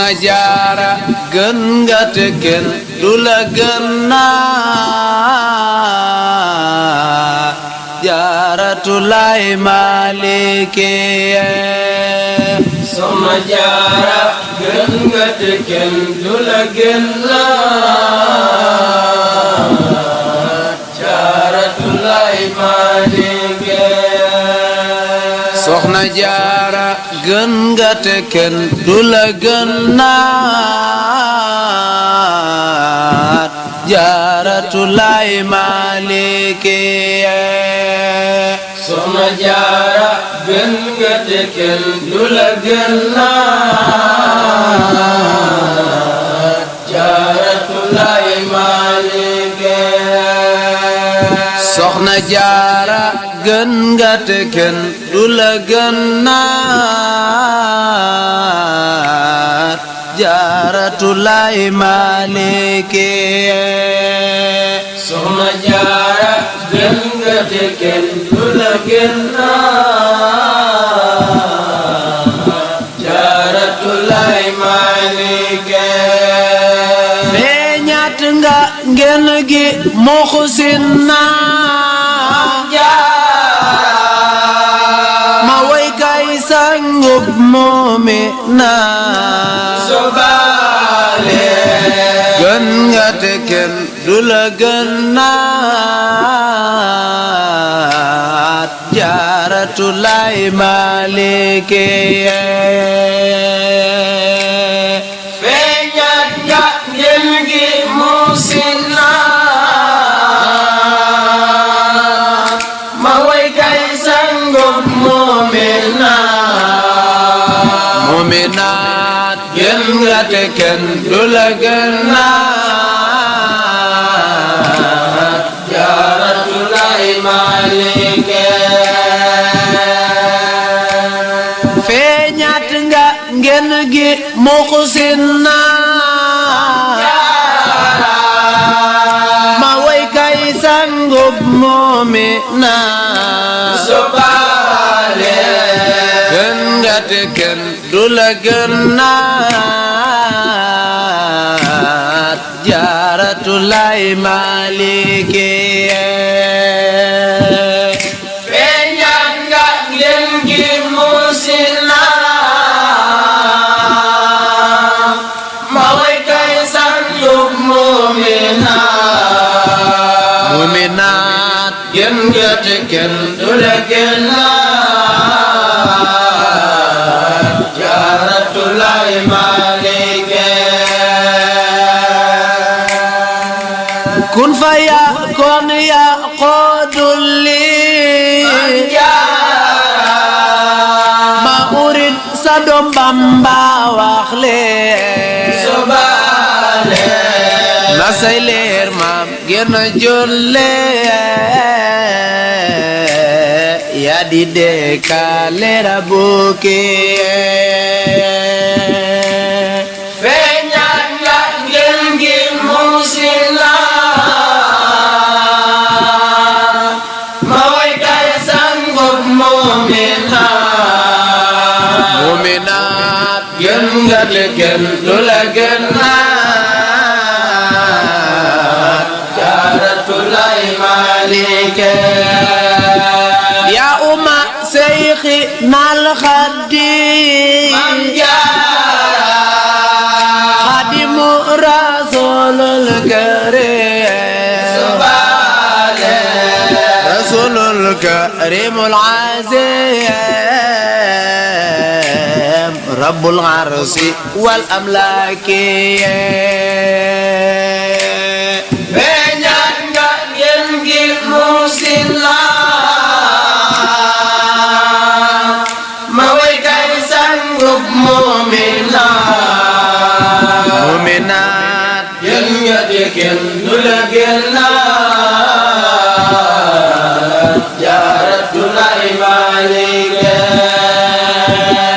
soxna jaara gën nga te kenn du la gën naa Jaaratulaay Maalike soxna jaara gën nga te kenn du la gën naa Jaaratulaay Maalike soxna jaara gën nga te kenn du la gën naa Jaaratulaay Maalike soxna jaara gën nga te kenn du la gën naa Jaaratulaay Maalike soxna jaara gën nga te kenn du la gën naa Jaaratulaay Maalike soxna jaara gën nga te kenn du la gën naa Jaaratulaay Maalike feeñat nga ngeen gi muxsin naa ma way kay sangub mu'mina sobaale gën nga te kenn du la gën naa Jaaratulaay Maalike feeñat nga ngeen gi muxsin naa ma way kay sangub mu'minaat gën nga te kenn du la gën naa Jaaratulaay Maalike feeñat nga ngeen gi muxsin naa ma way kay sangub mu'mina sobaale gën nga te kenn du la gën naa Jaaratulaay Maalike feeñat nga ngeen gi muxsin naa ma way kay sangub mu'minaat gën nga te kenn du la gën naa Jaaratulaay Maalike kun fa yakun yaqudul li ma urid sa doom Bamba wax leen sobaale na say leer maam gën a jolle yaa di dekale Rabuke feeñat nga ngeen gi muxsin naa ma way kay sangub mu'minaat gën nga te kenn du la gën naa Jaaratulaay Maalike ya umma seyxi nal xadim xadimu rasulul karim sobaale rasulul karimul azim rabbul arsi wal amlaki feeñat nga ngeen gi muxsin naa ma way kay sangub mu'minaat gën nga te kenn du la gën naa Jaaratulaay Maalike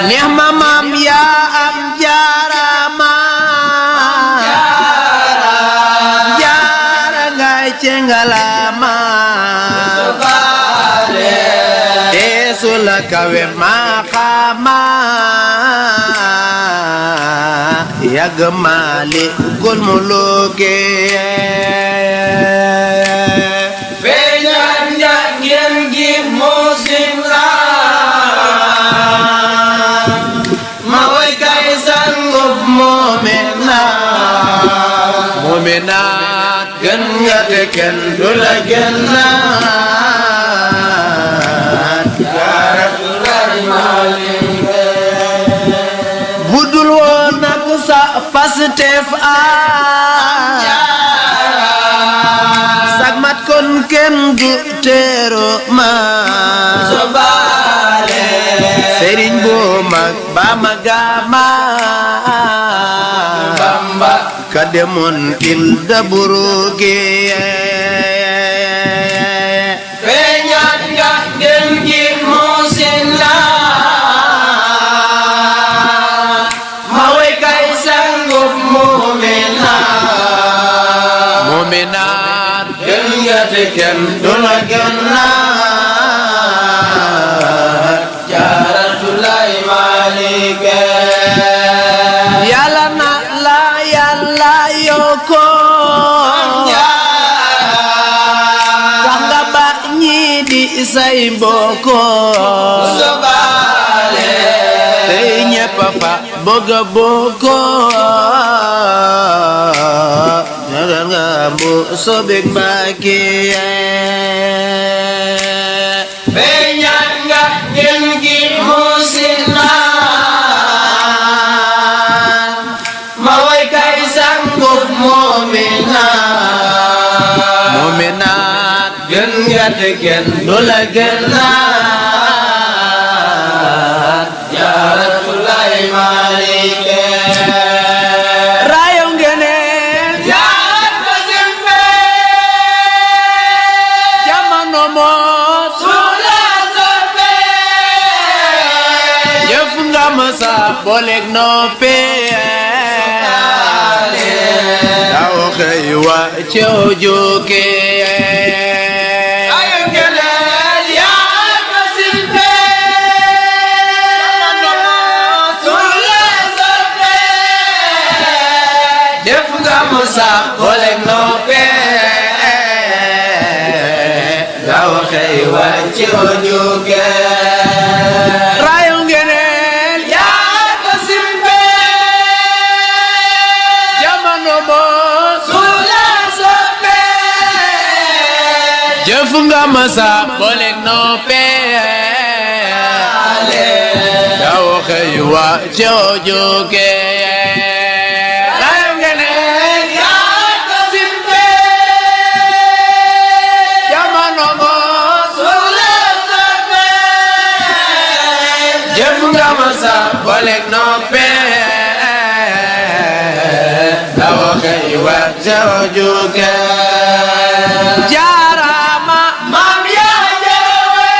neex ma maam yaa am jaarama jaara ngay cengalama sobaale deesu la kawe maqama yàgg maalikul muluki feeñal njàngeen gi muusin la ma way kay sangub mu'minaat gën nga te kenn du la gënaat Jaaratulaay Maalike budul woon nag sa Pastef sag mat kon kenn du teero ma sobaale sëriñ bu mag ba ma gaama Bamba ka demoon il da buruge feeñal njàngeen gi muusin la ma way kay sangub mu'minaat gën nga te kenn du la gënaat Jaaratulaay Maalike yàlla na la yàlla yokko tax nga ba ñi di say mbokko sobaale tey ñépp fa bëgg a bokko ñagal nga mbu sobek Mbàkke feeñal njàngeen gi muusin la ma way kay sangub mu'minaat gën nga te kenn du la gënaat Jaaratulaay Maalike rayo ngeneel jaar ko simpe jamono moos sula soppe jëf nga ma sa booleeg noppee daw xëy wa cew jóge ayo ngeneel jaar ko simpe sula soppe def nga ma sa booleeg noppee daw xëy wa cew jóge rayo ngeneel jaar ko simpe jamono moos sula soppe jëf nga ma sa booleeg noppee daw xëy wa cew jóge rayo ngeneel jaar ko simpe jamono moos sula soppe jëf nga ma sa booleeg noppee daw xëy wa cew jóge jaaraama maam yaa jarawe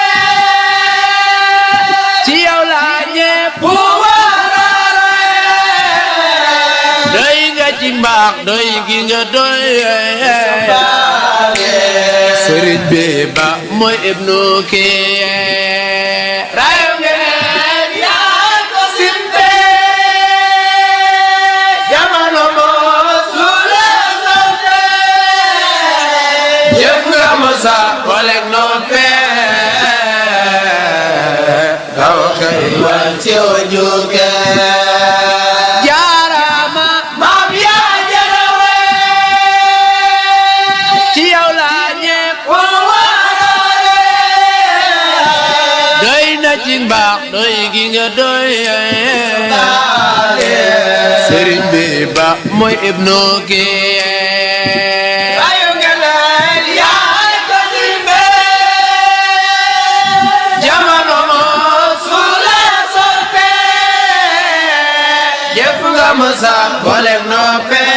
ci yow la ñépp bu warare doy nga ci mbaax doy gi nga doy sëriñ bi ba mooy ibnu kii rayo ngeen jaar ko simpe jamono moos sula soppe jëf nga ma sa booleeg noppee daw xëy wa cew jóge jaaraama maam yaa jarawe ci yow la ñépp bu warare doy na ci mbaax doy gi nga doy sëriñ bi ba mooy ibnu kii ayo ngeneel jaar ko simpe jamono moos sula soppe jëf nga ma sa booleeg noppee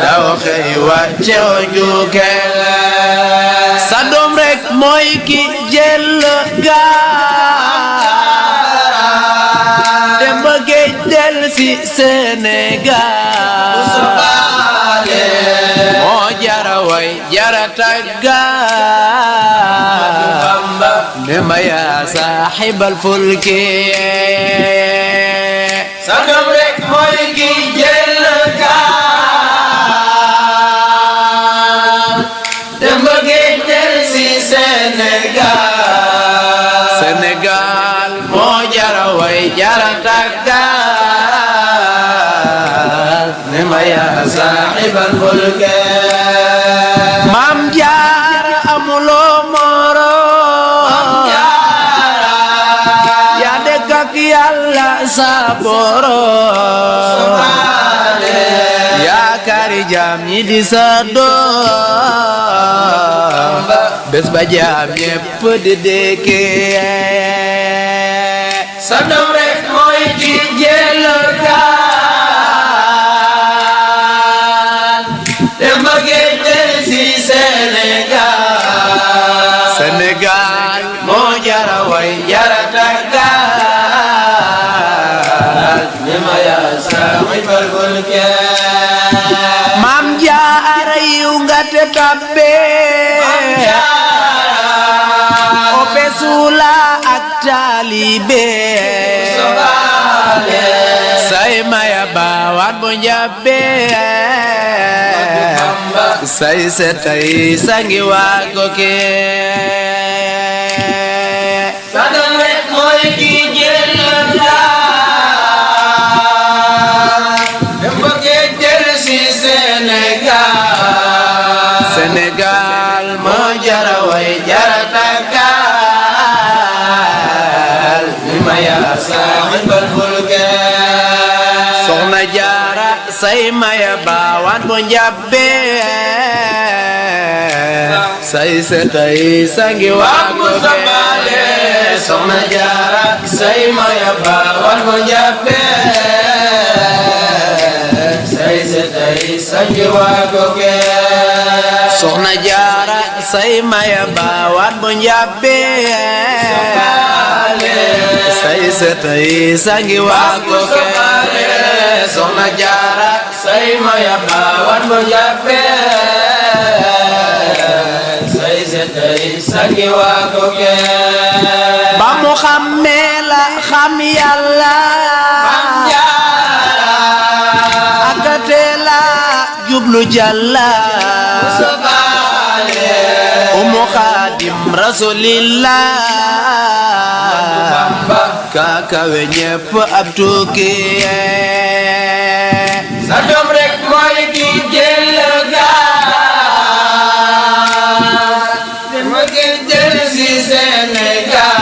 daw xëy wa cew jóge sa doom rek mooy ki jël gaal dem ba géej del si Sénégal moo jara way jara tagga ne ma yaa saaxibal fulki sagam rek mooy ki jël gaal dem ba géej del si Sénégal Sénégal moo jara way jara tàggal ne ma yaa saaxibal mulke Maam Jaara amuloo moroom yaa dëkk ak Yàlla sa boroom yaakaari jaam ñi di sa doom bés ba jaam ñépp di dekkee sa doom rek mooy ki jël gaal dem ba géej del si Sénégal Sénégal moo jara way jara tàggal ne ma yaa saaxibal mulke Maam Jaara yiw nga te tabbee o besula ak taalibe say maya baawaan bo njabbe say setay sangi waago ke sa doom rek mooy ki jël gaal dem ba géej del si Sénégal Sénégal moo jara way jara tàggal ni ma yaa saaxibal mulke Soxna Jaara say maya baawaan bo njabbe say setay sangi waago ke Soxna Jaara say maya baawaan bo njabbe say setay sangi waago ke Soxna Jaara say maya baawaan bo njabbe say setay sangi waago ke Soxna Jaara say maya baawaan bo njabbe say setay sangi waago ke ba mu xammee la xam Yàlla akate la jublu Jalla umu Xaadim Rasulillah kakawe ñépp ab tukki sa doom rek mooy ki jël gaal dem ba géej del si Sénégal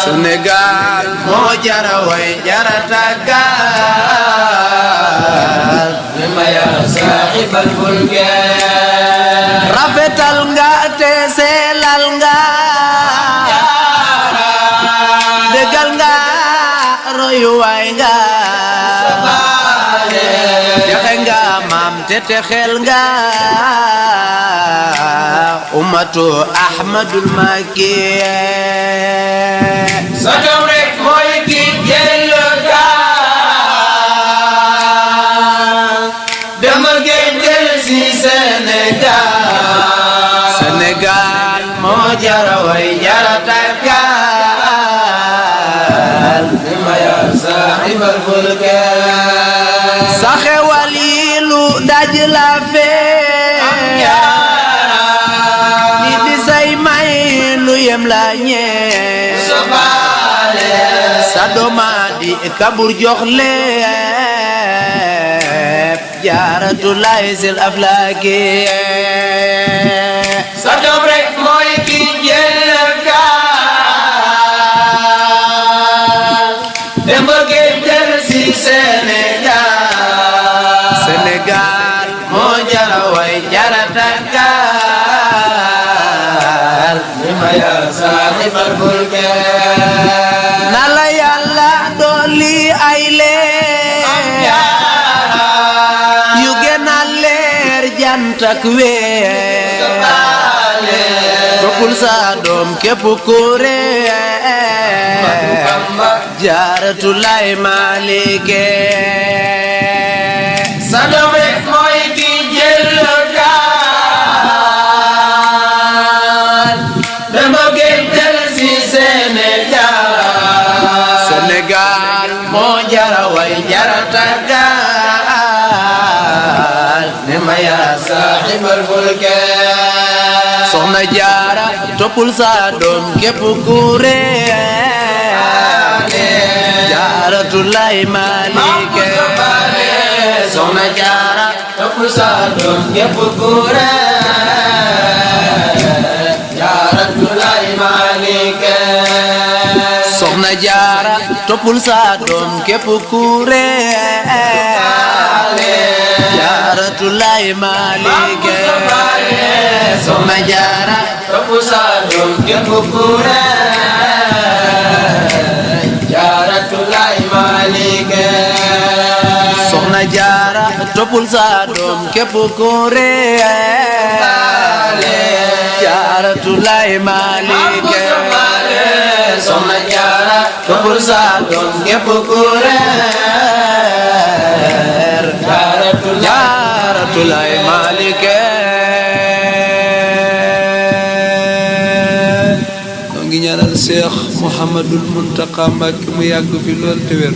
Sénégal moo jara way jara tàggal ni ma yaa saaxibal mulke rafetal nga te selal nga dëggal nga royuwaay nga texe nga maam te texel nga ummatu Ahmadul Makki sa doom rek mooy ki jël gaal dem ba géej del si Sénégal Sénégal moo jara way jara tàggal ni ma yaa saaxibal mulke sa xewal yi lu daj la fee ni di say may lu yem la ñee sa dooma di kabur jox leep jaaratu lay sil aflaaki sa doom rek mooy ki jël gaal dem ba géej del si Sénégal Sénégal moo jara way jara tàggal ni ma yaa saaxibal mulke na la Yàlla dolli ay leer yu gën a leer jant ak weer bokkul sa doom képp ku réer jaaratu lay Maalike sa doom rek mooy ki jël gaal dem ba géej del si Sénégal Sénégal tàggal ne ma yaa saaxibal mulke soxna jaara toppul sa doom képp ku réer Jaaratulaay Maalike soxna jaara toppul sa doom képp ku réer Jaaratulaay Maalike soxna jaara toppul sa doom képp ku réer Jaaratulaay Maalike soxna jaara toppul sa doom képp ku réer Jaaratulaay Maalike soxna jaara toppul sa doom képp ku réer Jaaratulaay Maalike soxna jaara toppul sa doom képp ku réer Jaaratulaay Maalike noo ngi ñaanal Cheikh Mouhamadul Mountakha Mbacké mu yàgg fi lool te wér